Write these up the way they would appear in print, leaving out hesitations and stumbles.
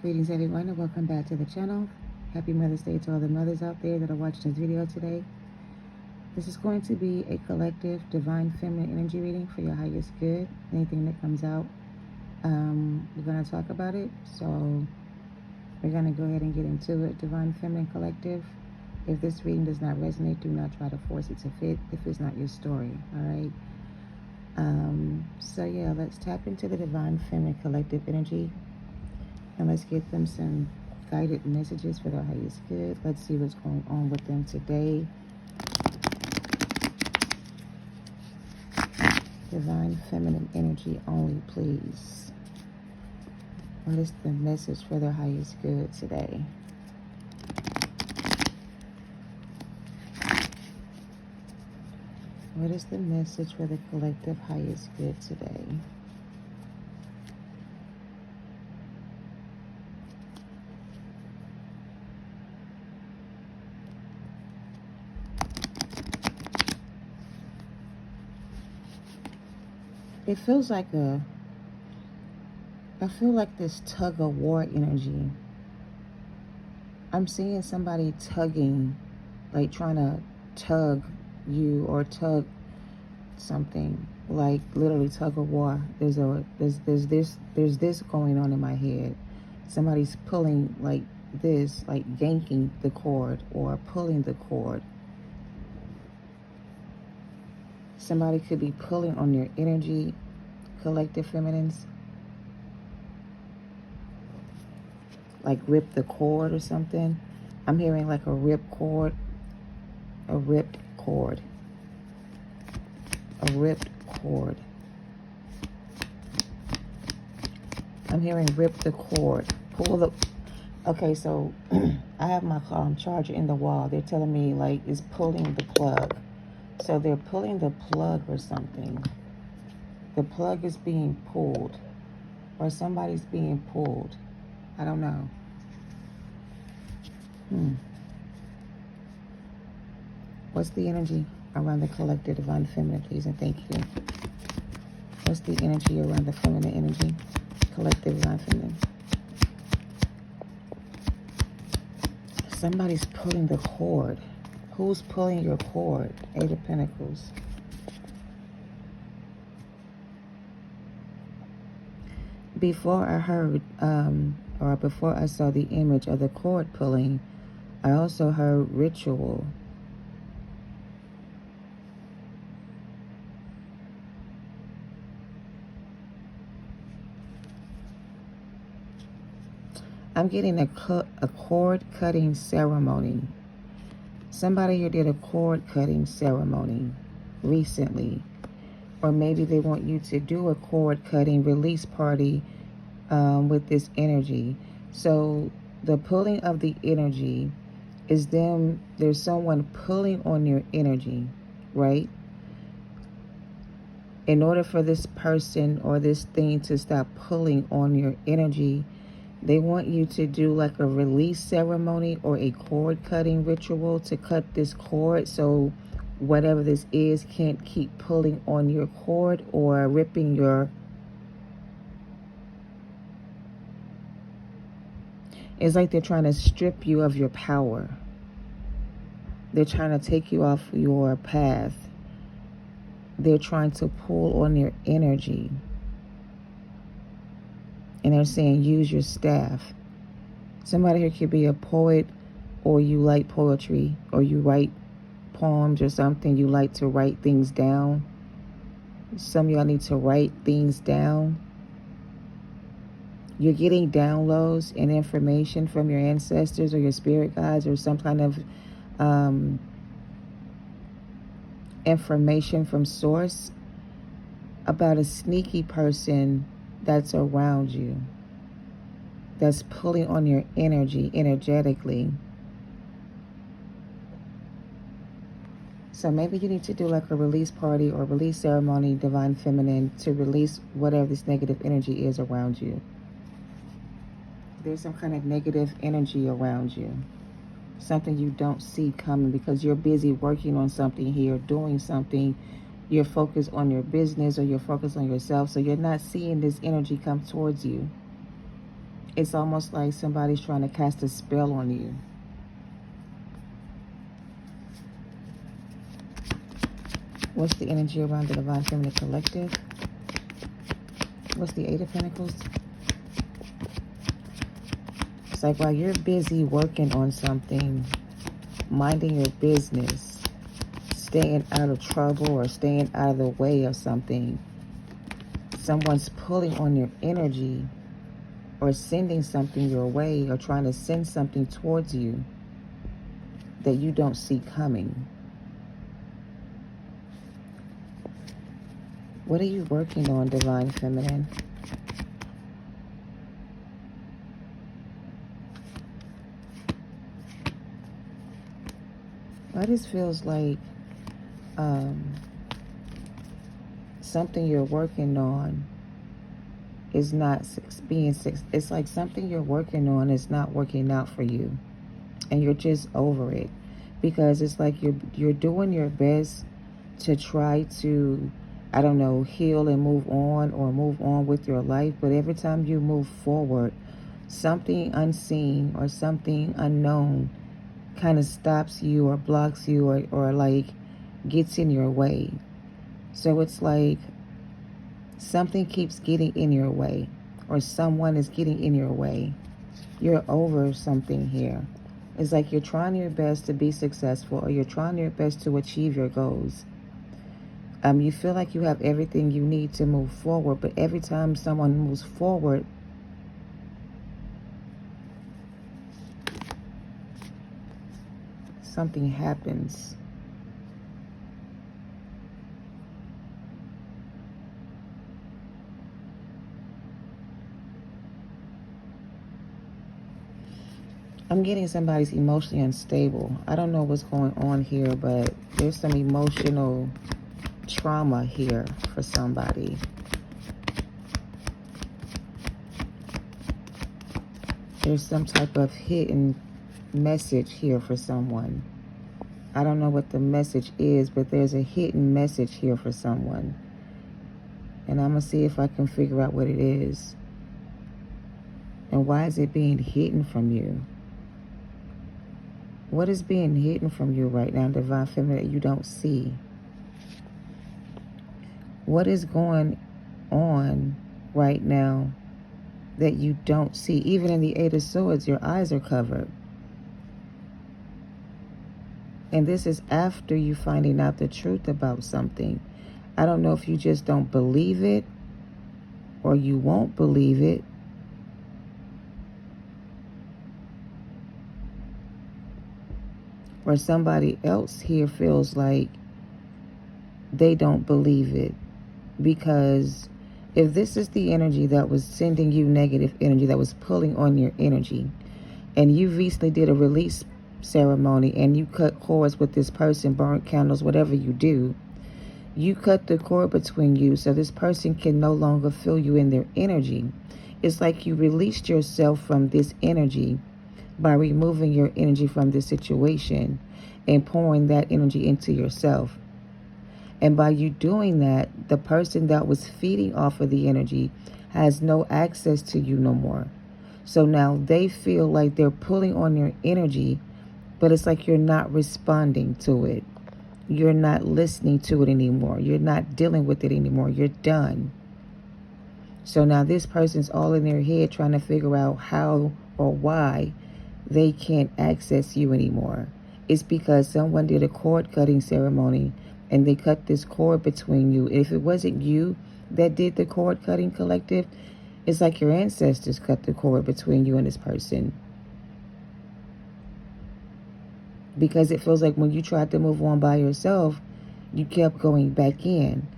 Greetings everyone and welcome back to the channel. Happy Mother's Day to all the mothers out there that are watching this video today. This is going to be a collective divine feminine energy reading for your highest good. Anything that comes out, we're going to talk about it. So we're going to go ahead and get into it. Divine feminine collective. If this reading does not resonate, do not try to force it to fit if it's not your story. All right. So yeah, let's tap into the divine feminine collective energy. And let's get them some guided messages for their highest good. Let's see what's going on with them today. Divine feminine energy only, please. What is the message for their highest good today? What is the message for the collective highest good today? It feels like I feel like this tug of war energy. I'm seeing somebody tugging, like trying to tug you or tug something, like literally tug of war. There's this going on in my head. Somebody's pulling like this, like yanking the cord or pulling the cord. Somebody could be pulling on your energy, collective feminines. Like rip the cord or something. I'm hearing like a rip cord. A ripped cord. A ripped cord. I'm hearing rip the cord. Pull the... Okay, so I have my charger in the wall. They're telling me like it's pulling the plug. So they're pulling the plug or something. The plug is being pulled. Or somebody's being pulled. I don't know. What's the energy around the collective divine feminine, please, and thank you. What's the energy around the feminine energy? Collective divine feminine. Somebody's pulling the cord. Who's pulling your cord? Eight of Pentacles. Before I heard, or before I saw the image of the cord pulling, I also heard ritual. I'm getting a cord cutting ceremony. Somebody here did a cord cutting ceremony recently. Or maybe they want you to do a cord cutting release party with this energy. So the pulling of the energy is them, there's someone pulling on your energy, right? In order for this person or this thing to stop pulling on your energy, they want you to do like a release ceremony or a cord cutting ritual to cut this cord so whatever this is can't keep pulling on your cord or ripping your... It's like they're trying to strip you of your power. They're trying to take you off your path. They're trying to pull on your energy. And they're saying, use your staff. Somebody here could be a poet, or you like poetry, or you write poems or something. You like to write things down. Some of y'all need to write things down. You're getting downloads and information from your ancestors or your spirit guides or some kind of information from source about a sneaky person that's around you, that's pulling on your energy energetically. So maybe you need to do like a release party or release ceremony, divine feminine, to release whatever this negative energy is around you. There's some kind of negative energy around you. Something you don't see coming because you're busy working on something here, doing something. You're focused on your business or you're focused on yourself. So you're not seeing this energy come towards you. It's almost like somebody's trying to cast a spell on you. What's the energy around the Divine Feminine Collective? What's the Eight of Pentacles? It's like while you're busy working on something, minding your business, staying out of trouble or staying out of the way of something, someone's pulling on your energy or sending something your way or trying to send something towards you that you don't see coming. What are you working on, Divine Feminine? Why this feels like something you're working on is not it's like something you're working on is not working out for you, and you're just over it, because it's like you're doing your best to try to, I don't know, heal and move on or move on with your life, but every time you move forward, something unseen or something unknown kind of stops you or blocks you or like gets in your way. So it's like something keeps getting in your way, or someone is getting in your way. You're over something here. It's like you're trying your best to be successful, or you're trying your best to achieve your goals. You feel like you have everything you need to move forward, but every time someone moves forward, something happens. I'm getting somebody's emotionally unstable. I don't know what's going on here, but there's some emotional trauma here for somebody. There's some type of hidden message here for someone. I don't know what the message is, but there's a hidden message here for someone. And I'm going to see if I can figure out what it is. And why is it being hidden from you? What is being hidden from you right now, Divine Feminine, that you don't see? What is going on right now that you don't see? Even in the Eight of Swords, your eyes are covered. And this is after you finding out the truth about something. I don't know if you just don't believe it or you won't believe it. Or somebody else here feels like they don't believe it. Because if this is the energy that was sending you negative energy, that was pulling on your energy, and you recently did a release ceremony and you cut cords with this person, burnt candles, whatever you do, you cut the cord between you so this person can no longer feel you in their energy. It's like you released yourself from this energy by removing your energy from this situation and pouring that energy into yourself. And by you doing that, the person that was feeding off of the energy has no access to you no more. So now they feel like they're pulling on your energy, but it's like you're not responding to it. You're not listening to it anymore. You're not dealing with it anymore. You're done. So now this person's all in their head trying to figure out how or why they can't access you anymore. It's because someone did a cord cutting ceremony and they cut this cord between you. If it wasn't you that did the cord cutting collective, it's like your ancestors cut the cord between you and this person. Because it feels like when you tried to move on by yourself, you kept going back in.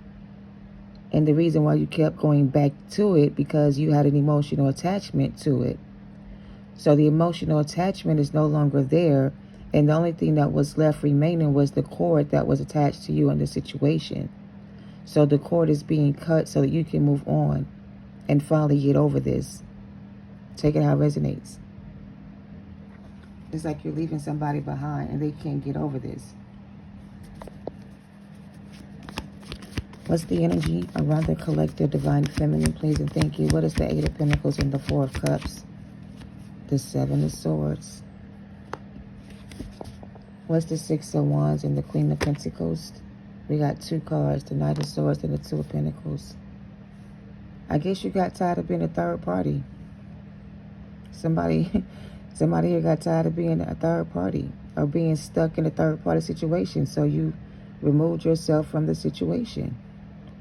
And the reason why you kept going back to it, because you had an emotional attachment to it. So the emotional attachment is no longer there. And the only thing that was left remaining was the cord that was attached to you in the situation. So the cord is being cut so that you can move on and finally get over this. Take it how it resonates. It's like you're leaving somebody behind and they can't get over this. What's the energy around the collective Divine Feminine, please and thank you? What is the Eight of Pentacles and the Four of Cups? the Seven of Swords. What's the Six of Wands and the Queen of Pentacles? We got two cards, the Knight of Swords and the Two of Pentacles. I guess you got tired of being a third party. Somebody here got tired of being a third party or being stuck in a third party situation. So you removed yourself from the situation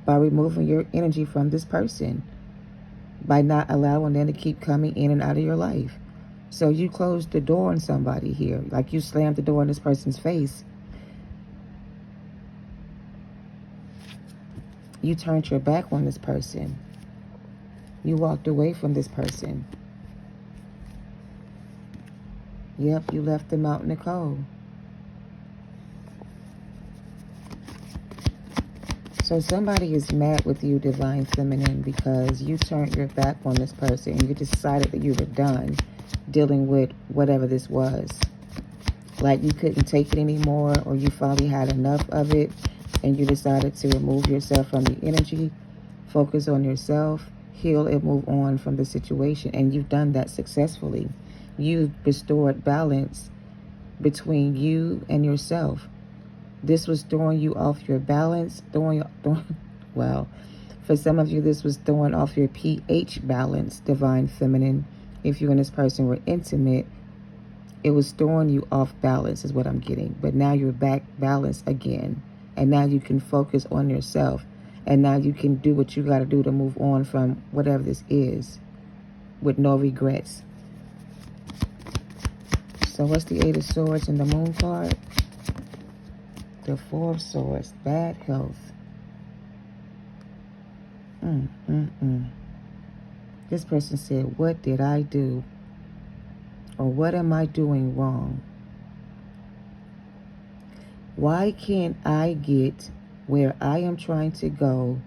by removing your energy from this person, by not allowing them to keep coming in and out of your life. So you closed the door on somebody here, like you slammed the door in this person's face. You turned your back on this person. You walked away from this person. Yep, you left them out in the cold. So somebody is mad with you, Divine Feminine, because you turned your back on this person. You decided that you were done dealing with whatever this was. Like you couldn't take it anymore, or you finally had enough of it and you decided to remove yourself from the energy, focus on yourself, heal and move on from the situation. And you've done that successfully. You've restored balance between you and yourself. This was throwing you off your balance, well, for some of you, this was throwing off your pH balance, Divine Feminine. If you and this person were intimate, it was throwing you off balance is what I'm getting. But now you're back balanced again. And now you can focus on yourself. And now you can do what you got to do to move on from whatever this is with no regrets. So what's the Eight of Swords in the Moon card? The Four of Swords, bad health. This person said, what did I do? Or what am I doing wrong? Why can't I get where I am trying to go?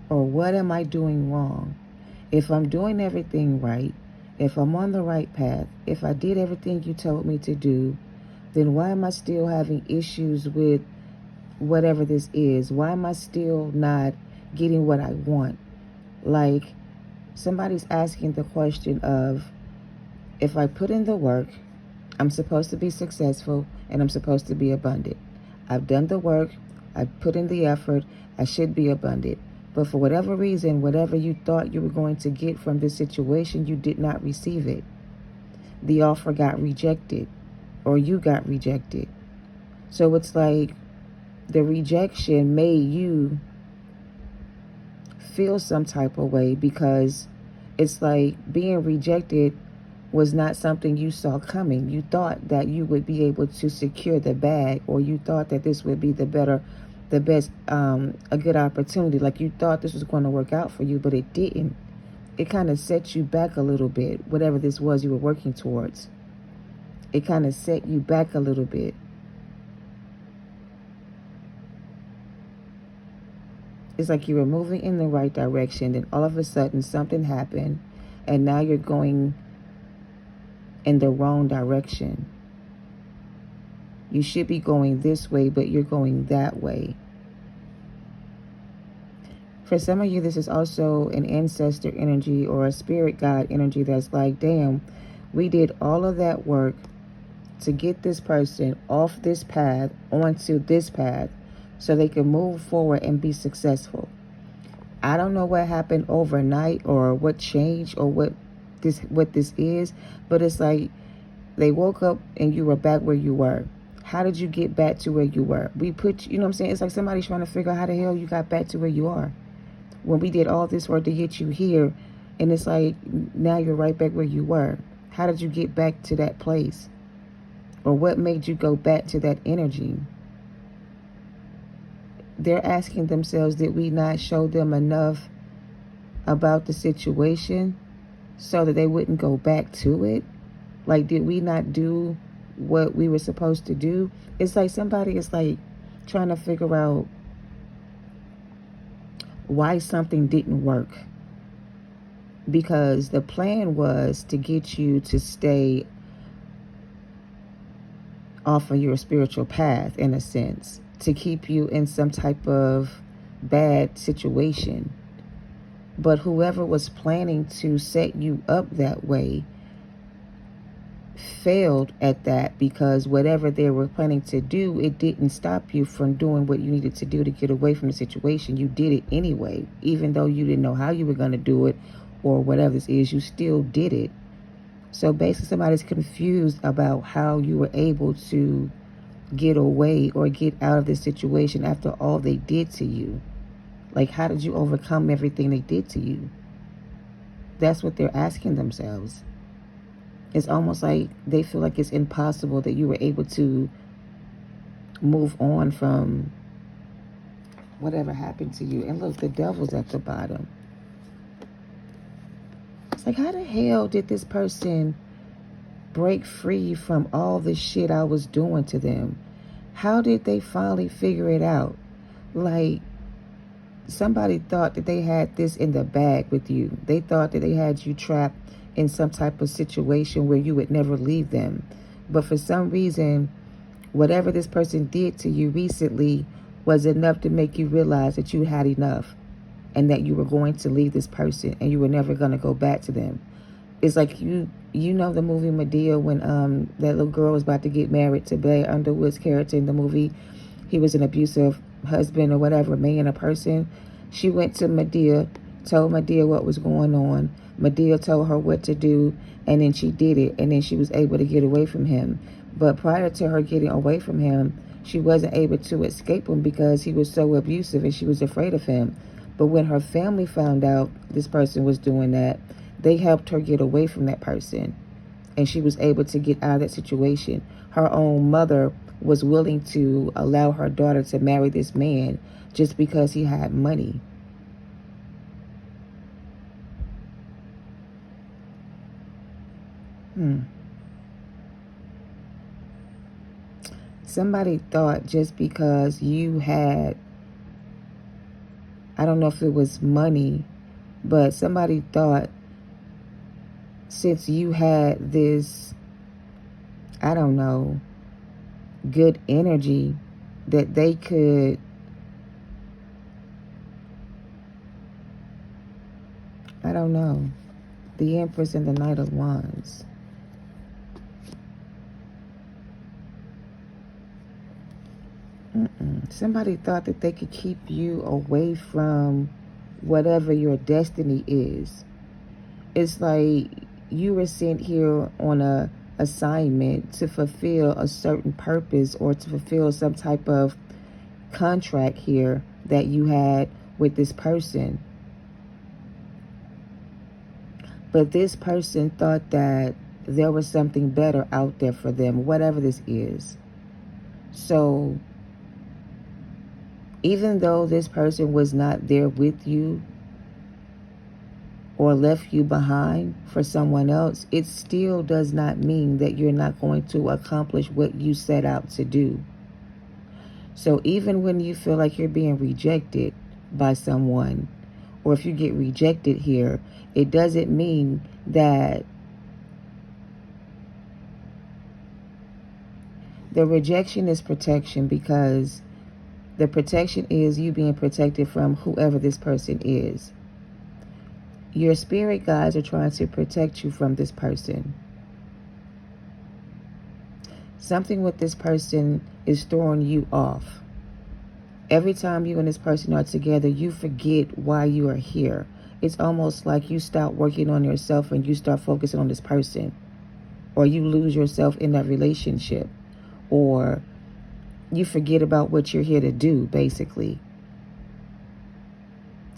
Or what am I doing wrong? If I'm doing everything right, if I'm on the right path, if I did everything you told me to do, then why am I still having issues with whatever this is? Why am I still not getting what I want? Like, somebody's asking the question of, if I put in the work, I'm supposed to be successful and I'm supposed to be abundant. I've done the work, I've put in the effort, I should be abundant. But for whatever reason, whatever you thought you were going to get from this situation, you did not receive it. The offer got rejected, or you got rejected. So it's like the rejection made you feel some type of way, because it's like being rejected was not something you saw coming. You thought that you would be able to secure the bag, or you thought that this would be the best, a good opportunity. Like you thought this was going to work out for you, but it didn't. It kind of set you back a little bit, whatever this was you were working towards. It kind of set you back a little bit. It's like you were moving in the right direction, then all of a sudden something happened, and now you're going in the wrong direction. You should be going this way, but you're going that way. For some of you, this is also an ancestor energy or a spirit guide energy that's like, damn, we did all of that work to get this person off this path onto this path so they can move forward and be successful. I don't know what happened overnight or what changed or what this is, but it's like they woke up and you were back where you were. How did you get back to where you were? We put, you know what I'm saying? It's like somebody's trying to figure out how the hell you got back to where you are, when we did all this work to get you here. And it's like, now you're right back where you were. How did you get back to that place? Or what made you go back to that energy? They're asking themselves, did we not show them enough about the situation so that they wouldn't go back to it? Like, did we not do what we were supposed to do? It's like somebody is like trying to figure out why something didn't work. Because the plan was to get you to stay off of your spiritual path, in a sense, to keep you in some type of bad situation. But whoever was planning to set you up that way failed at that, because whatever they were planning to do, it didn't stop you from doing what you needed to do to get away from the situation. You did it anyway, even though you didn't know how you were going to do it or whatever this is, you still did it. So basically somebody's confused about how you were able to get away or get out of this situation after all they did to you. Like, how did you overcome everything they did to you? That's what they're asking themselves. It's almost like they feel like it's impossible that you were able to move on from whatever happened to you. And look, the devil's at the bottom. It's like, how the hell did this person break free from all the shit I was doing to them? How did they finally figure it out? Like, somebody thought that they had this in the bag with you. They thought that they had you trapped in some type of situation where you would never leave them. But for some reason, whatever this person did to you recently was enough to make you realize that you had enough and that you were going to leave this person and you were never going to go back to them. It's like, you know the movie Medea, when that little girl was about to get married to Blair Underwood's character in the movie. He was an abusive husband or whatever, man or person. She went to Medea, told Medea what was going on. Medea told her what to do, and then she did it, and then she was able to get away from him. But prior to her getting away from him, she wasn't able to escape him because he was so abusive and she was afraid of him. But when her family found out this person was doing that, they helped her get away from that person, and she was able to get out of that situation. Her own mother was willing to allow her daughter to marry this man just because he had money. Somebody thought just because you had, I don't know if it was money, but somebody thought since you had this, I don't know, good energy, that they could, I don't know, the Empress and the Knight of Wands. Somebody thought that they could keep you away from whatever your destiny is. It's like you were sent here on a assignment to fulfill a certain purpose or to fulfill some type of contract here that you had with this person. But this person thought that there was something better out there for them, whatever this is. So even though this person was not there with you or left you behind for someone else, it still does not mean that you're not going to accomplish what you set out to do. So even when you feel like you're being rejected by someone, or if you get rejected here, it doesn't mean that the rejection is protection, because the protection is you being protected from whoever this person is. Your spirit guides are trying to protect you from this person. Something with this person is throwing you off. Every time you and this person are together, you forget why you are here. It's almost like you stop working on yourself and you start focusing on this person. Or you lose yourself in that relationship. Or you forget about what you're here to do, basically.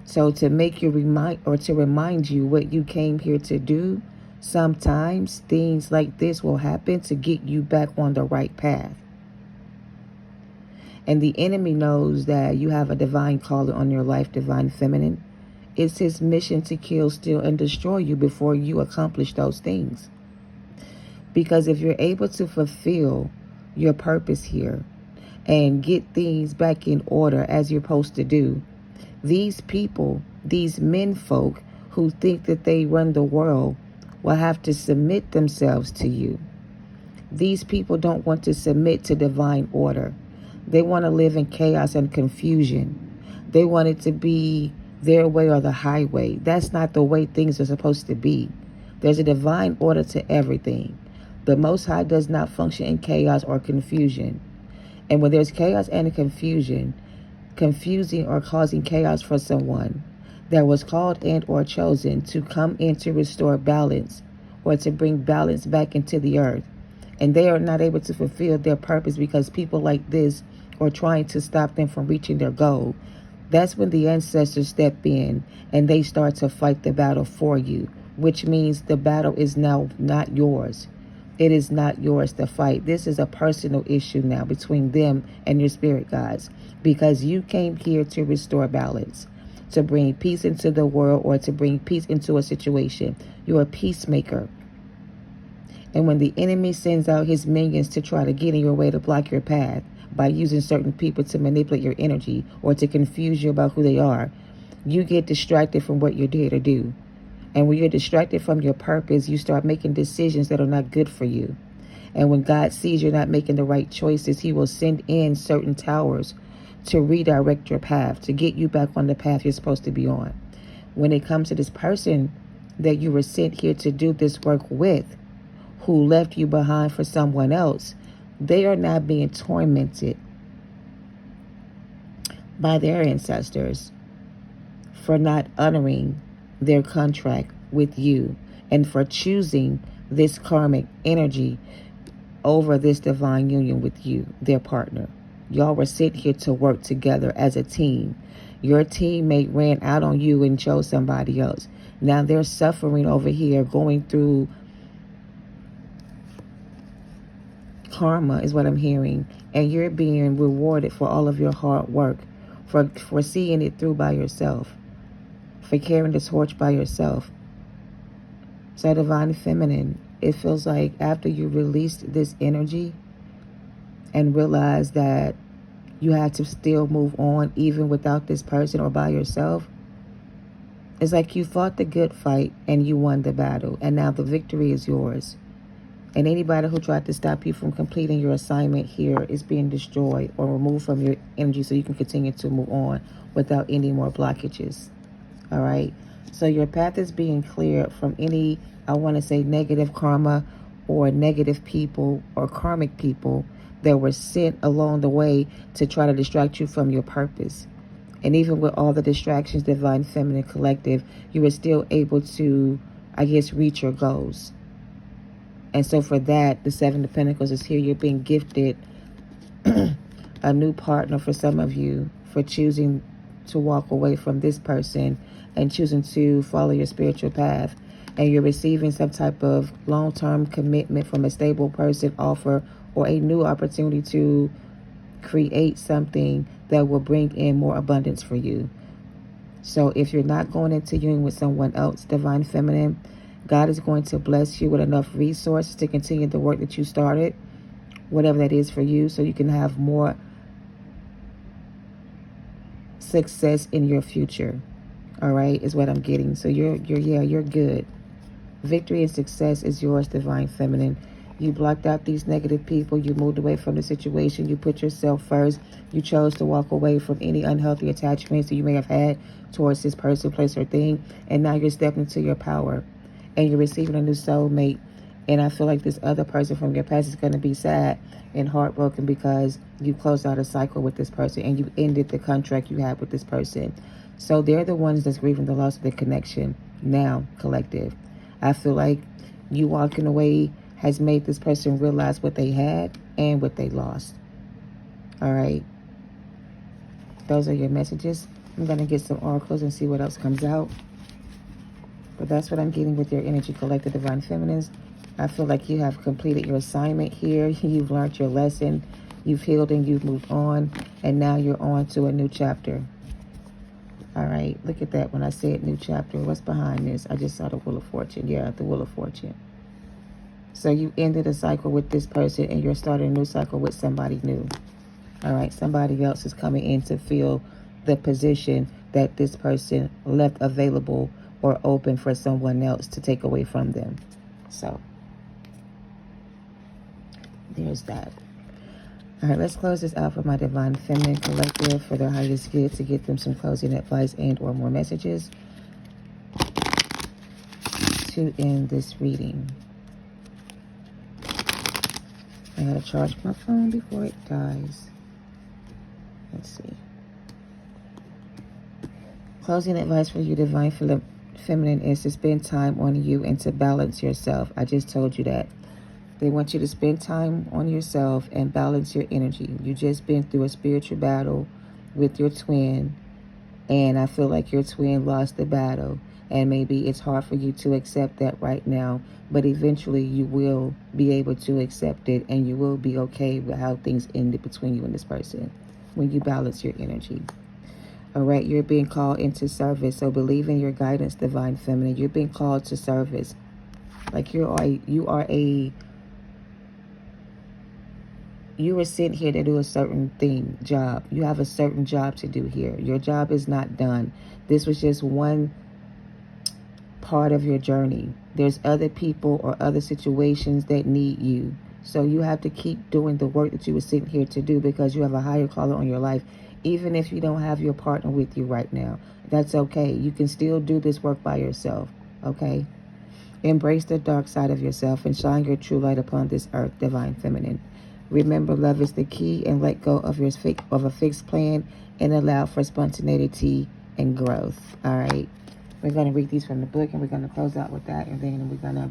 So to make you remind you what you came here to do, sometimes things like this will happen to get you back on the right path. And the enemy knows that you have a divine calling on your life, divine feminine. It's his mission to kill, steal, and destroy you before you accomplish those things. Because if you're able to fulfill your purpose here and get things back in order as you're supposed to do, these people, these men folk who think that they run the world, will have to submit themselves to you. These people don't want to submit to divine order. They want to live in chaos and confusion. They want it to be their way or the highway. That's not the way things are supposed to be. There's a divine order to everything. The Most High does not function in chaos or confusion. And when there's chaos and confusion, confusing or causing chaos for someone that was called and or chosen to come in to restore balance or to bring balance back into the earth, and they are not able to fulfill their purpose because people like this are trying to stop them from reaching their goal, that's when the ancestors step in and they start to fight the battle for you, which means the battle is now not yours. It is not yours to fight. This is a personal issue now between them and your spirit guides, because you came here to restore balance, to bring peace into the world or to bring peace into a situation. You're a peacemaker. And when the enemy sends out his minions to try to get in your way to block your path by using certain people to manipulate your energy or to confuse you about who they are, you get distracted from what you're there to do. And when you're distracted from your purpose, you start making decisions that are not good for you. And when God sees you're not making the right choices, he will send in certain towers to redirect your path, to get you back on the path you're supposed to be on. When it comes to this person that you were sent here to do this work with, who left you behind for someone else, they are now being tormented by their ancestors for not honoring their contract with you and for choosing this karmic energy over this divine union with you, their partner. Y'all were sent here to work together as a team. Your teammate ran out on you and chose somebody else. Now they're suffering over here, going through karma is what I'm hearing, and you're being rewarded for all of your hard work, for seeing it through by yourself, for carrying the torch by yourself. So divine feminine, it feels like after you released this energy and realized that you had to still move on even without this person or by yourself, it's like you fought the good fight and you won the battle, and now the victory is yours. And anybody who tried to stop you from completing your assignment here is being destroyed or removed from your energy so you can continue to move on without any more blockages. All right? So your path is being cleared from any, I want to say, negative karma or negative people or karmic people that were sent along the way to try to distract you from your purpose. And even with all the distractions, Divine Feminine Collective, you were still able to, I guess, reach your goals. And so for that, the Seven of Pentacles is here. You're being gifted a new partner for some of you for choosing to walk away from this person and choosing to follow your spiritual path. And you're receiving some type of long-term commitment from a stable person, offer, or a new opportunity to create something that will bring in more abundance for you. So if you're not going into union with someone else, Divine Feminine, God is going to bless you with enough resources to continue the work that you started, whatever that is for you, so you can have more success in your future. All right, is what I'm getting. So you're good. Victory and success is yours, Divine Feminine. You blocked out these negative people. You moved away from the situation. You put yourself first. You chose to walk away from any unhealthy attachments that you may have had towards this person, place, or thing. And now you're stepping into your power. And you're receiving a new soulmate. And I feel like this other person from your past is going to be sad and heartbroken because you closed out a cycle with this person and you ended the contract you had with this person. So they're the ones that's grieving the loss of the connection now, collective. I feel like you walking away has made this person realize what they had and what they lost. All right. Those are your messages. I'm going to get some oracles and see what else comes out. But that's what I'm getting with your energy, collective Divine Feminines. I feel like you have completed your assignment here. You've learned your lesson. You've healed and you've moved on. And now you're on to a new chapter. All right. Look at that. When I said new chapter, what's behind this? I just saw the Wheel of Fortune. Yeah, the Wheel of Fortune. So you ended a cycle with this person and you're starting a new cycle with somebody new. All right. Somebody else is coming in to fill the position that this person left available or open for someone else to take away from them. So there's that. All right, let's close this out for my Divine Feminine Collective for their highest good, to get them some closing advice and or more messages to end this reading. I gotta charge my phone before it dies. Let's see. Closing advice for you, Divine Feminine, is to spend time on you and to balance yourself. I just told you that. They want you to spend time on yourself and balance your energy. You just been through a spiritual battle with your twin, and I feel like your twin lost the battle, and maybe it's hard for you to accept that right now, but eventually you will be able to accept it, and you will be okay with how things ended between you and this person when you balance your energy. All right, you're being called into service, so believe in your guidance, Divine Feminine. You're being called to service. Like you were sent here to do a certain job. You have a certain job to do here. Your job is not done. This was just one part of your journey. There's other people or other situations that need you. So you have to keep doing the work that you were sent here to do, because you have a higher calling on your life. Even if you don't have your partner with you right now, that's okay. You can still do this work by yourself, okay? Embrace the dark side of yourself and shine your true light upon this earth, Divine Feminine. Remember, love is the key, and let go of a fixed plan and allow for spontaneity and growth. All right. We're going to read these from the book, and we're going to close out with that, and then we're going to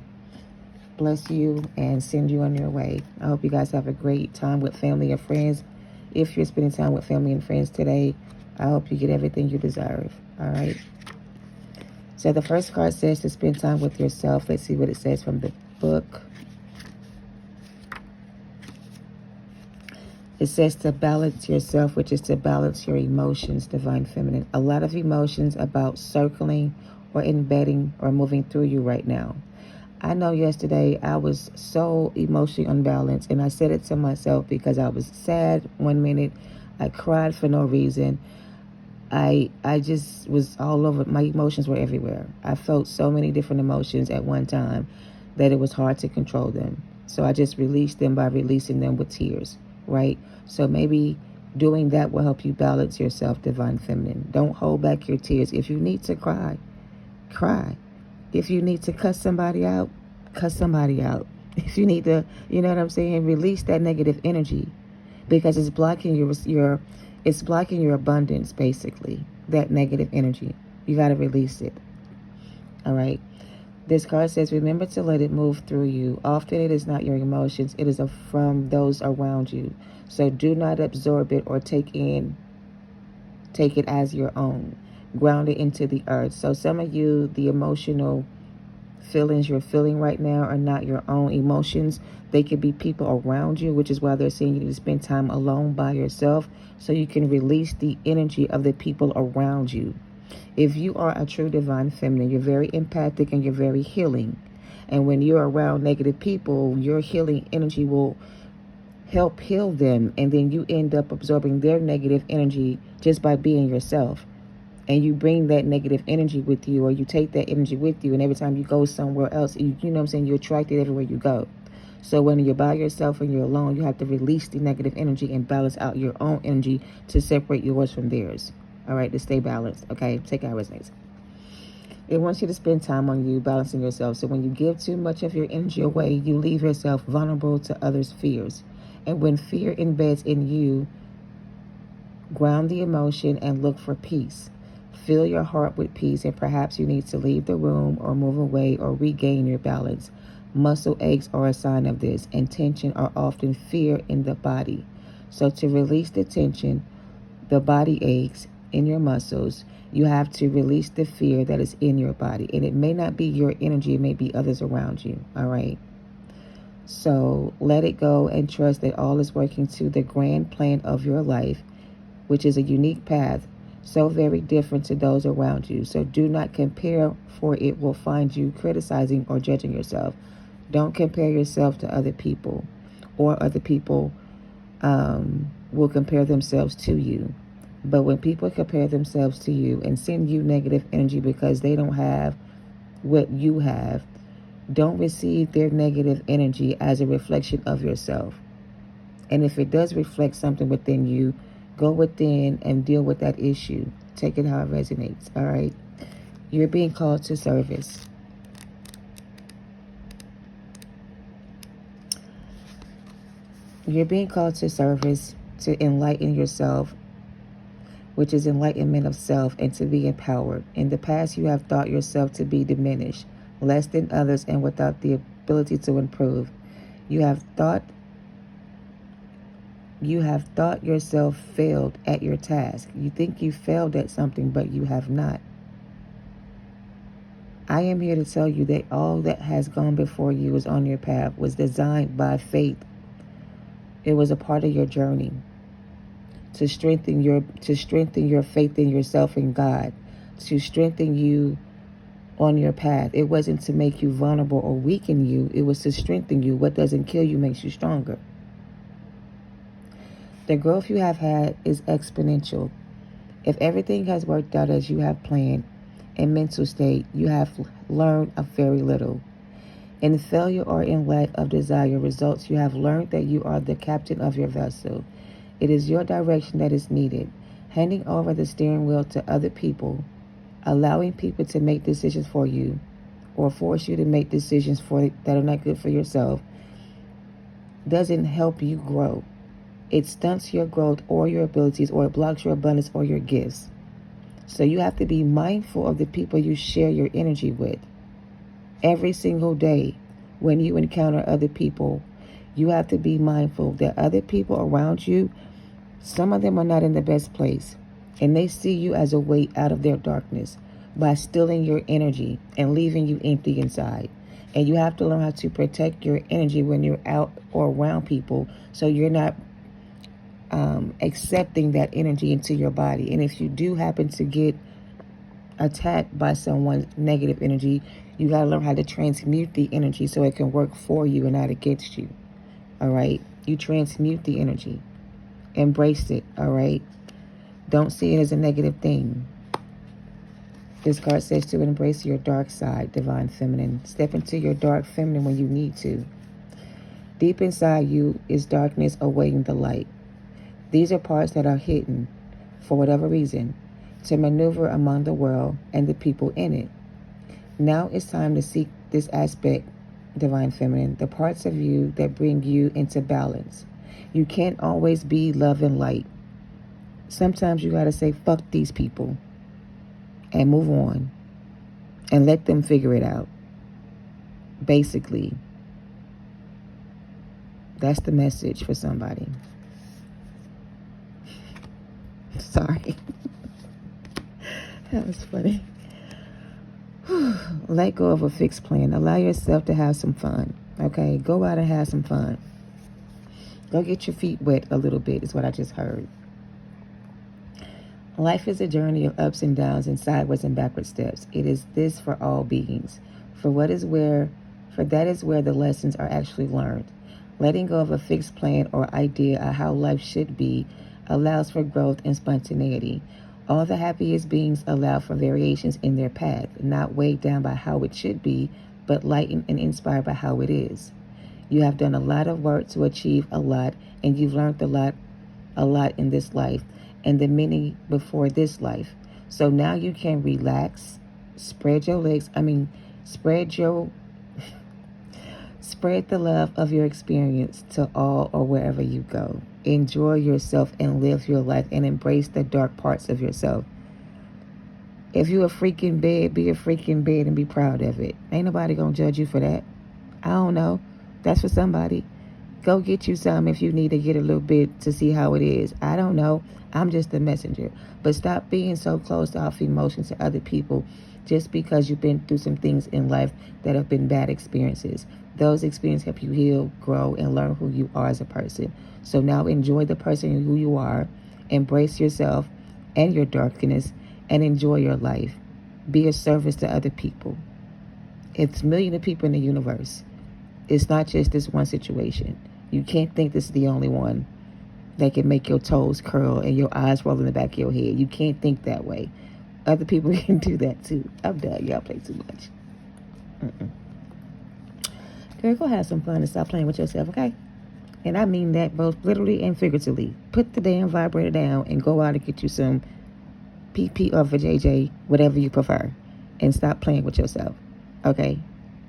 bless you and send you on your way. I hope you guys have a great time with family and friends. If you're spending time with family and friends today, I hope you get everything you deserve. All right. So the first card says to spend time with yourself. Let's see what it says from the book. It says to balance yourself, which is to balance your emotions, Divine Feminine. A lot of emotions about circling or embedding or moving through you right now. I know yesterday I was so emotionally unbalanced, and I said it to myself because I was sad one minute. I cried for no reason. I just was all over. My emotions were everywhere. I felt so many different emotions at one time that it was hard to control them. So I just released them by releasing them with tears, right? So maybe doing that will help you balance yourself, Divine Feminine. Don't hold back your tears. If you need to cry, cry. If you need to cuss somebody out, cuss somebody out. If you need to, you know what I'm saying, release that negative energy, because it's blocking it's blocking your abundance, basically, that negative energy. You got to release it. All right. This card says, remember to let it move through you. Often it is not your emotions. It is from those around you. So do not absorb it or take it as your own. Ground it into the earth. So some of you, the emotional feelings you're feeling right now are not your own emotions. They could be people around you, which is why they're saying you need to spend time alone by yourself so you can release the energy of the people around you. If you are a true Divine Feminine, you're very empathic and you're very healing. And when you're around negative people, your healing energy will help heal them. And then you end up absorbing their negative energy just by being yourself. And you bring that negative energy with you, or you take that energy with you. And every time you go somewhere else, you know what I'm saying, you're attracted everywhere you go. So when you're by yourself and you're alone, you have to release the negative energy and balance out your own energy to separate yours from theirs. All right, to stay balanced. Okay, take out resonates. It wants you to spend time on you, balancing yourself. So when you give too much of your energy away, you leave yourself vulnerable to others' fears. And when fear embeds in you, ground the emotion and look for peace. Fill your heart with peace, and perhaps you need to leave the room or move away or regain your balance. Muscle aches are a sign of this, and tension are often fear in the body. So to release the tension, the body aches in your muscles, you have to release the fear that is in your body. And it may not be your energy, it may be others around you. All right. So let it go and trust that all is working to the grand plan of your life, which is a unique path, so very different to those around you. So do not compare, for it will find you criticizing or judging yourself. Don't compare yourself to other people, or other people will compare themselves to you. But when people compare themselves to you and send you negative energy because they don't have what you have, don't receive their negative energy as a reflection of yourself. And if it does reflect something within you, go within and deal with that issue. Take it how it resonates, all right? You're being called to service. You're being called to service, to enlighten yourself, which is enlightenment of self, and to be empowered. In the past, you have thought yourself to be diminished, less than others, and without the ability to improve. You have thought yourself failed at your task. You think you failed at something, but you have not. I am here to tell you that all that has gone before you is on your path, was designed by faith. It was a part of your journey to strengthen your faith in yourself and God, to strengthen you on your path. It wasn't to make you vulnerable or weaken you. It was to strengthen you. What doesn't kill you makes you stronger. The growth you have had is exponential. If everything has worked out as you have planned, in mental state, you have learned a very little. In failure or in lack of desired results, you have learned that you are the captain of your vessel. It is your direction that is needed. Handing over the steering wheel to other people, allowing people to make decisions for you, or force you to make decisions that are not good for yourself, doesn't help you grow. It stunts your growth or your abilities, or it blocks your abundance or your gifts. So you have to be mindful of the people you share your energy with. Every single day when you encounter other people, you have to be mindful that other people around you, some of them are not in the best place, and they see you as a weight out of their darkness by stealing your energy and leaving you empty inside. And you have to learn how to protect your energy when you're out or around people, so you're not accepting that energy into your body. And if you do happen to get attacked by someone's negative energy, you got to learn how to transmute the energy so it can work for you and not against you. All right? You transmute the energy. Embrace it. All right? Don't see it as a negative thing. This card says to embrace your dark side, divine feminine. Step into your dark feminine when you need to. Deep inside you is darkness awaiting the light. These are parts that are hidden, for whatever reason, to maneuver among the world and the people in it. Now it's time to seek this aspect, divine feminine, the parts of you that bring you into balance. You can't always be love and light. Sometimes you got to say, fuck these people, and move on, and let them figure it out. Basically, that's the message for somebody. Sorry. That was funny. Let go of a fixed plan. Allow yourself to have some fun. Okay? Go out and have some fun. Go get your feet wet a little bit, is what I just heard. Life is a journey of ups and downs and sideways and backward steps. It is this for all beings. For that is where the lessons are actually learned. Letting go of a fixed plan or idea of how life should be allows for growth and spontaneity. All the happiest beings allow for variations in their path, not weighed down by how it should be, but lightened and inspired by how it is. You have done a lot of work to achieve a lot, and you've learned a lot in this life and the many before this life. So now you can relax, spread the love of your experience to all or wherever you go. Enjoy yourself and live your life and embrace the dark parts of yourself. If you're a freaking bed, be a freaking bed and be proud of it. Ain't nobody gonna judge you for that. I don't know. That's for somebody. Go get you some if you need to get a little bit to see how it is. I don't know. I'm just the messenger. But stop being so closed off emotions to other people just because you've been through some things in life that have been bad experiences. Those experiences help you heal, grow, and learn who you are as a person. So now enjoy the person who you are. Embrace yourself and your darkness and enjoy your life. Be a service to other people. It's millions of people in the universe. It's not just this one situation. You can't think this is the only one that can make your toes curl and your eyes roll in the back of your head. You can't think that way. Other people can do that too. I'm done. Y'all play too much. Girl, go have some fun and stop playing with yourself, okay? And I mean that both literally and figuratively. Put the damn vibrator down and go out and get you some PP or for JJ, whatever you prefer. And stop playing with yourself. Okay?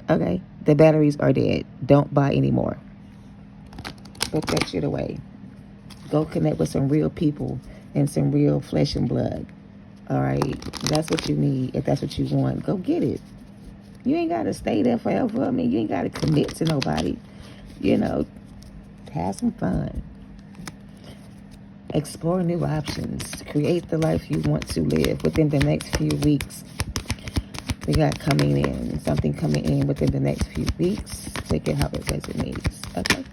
Okay? The batteries are dead. Don't buy anymore. Put that shit away. Go connect with some real people and some real flesh and blood. All right? That's what you need. If that's what you want, go get it. You ain't got to stay there forever. I mean, you ain't got to commit to nobody. You know, have some fun. Explore new options. Create the life you want to live within the next few weeks. We got something coming in within the next few weeks. Take it how it resonates. Okay?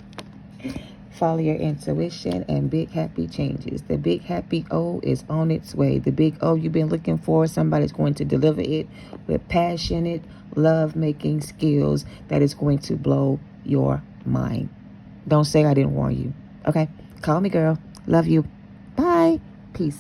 Follow your intuition and big happy changes. The big happy O is on its way. The big O you've been looking for, somebody's going to deliver it with passionate, love-making skills that is going to blow your mind. Don't say I didn't warn you. Okay? Call me, girl. Love you. Bye. Peace.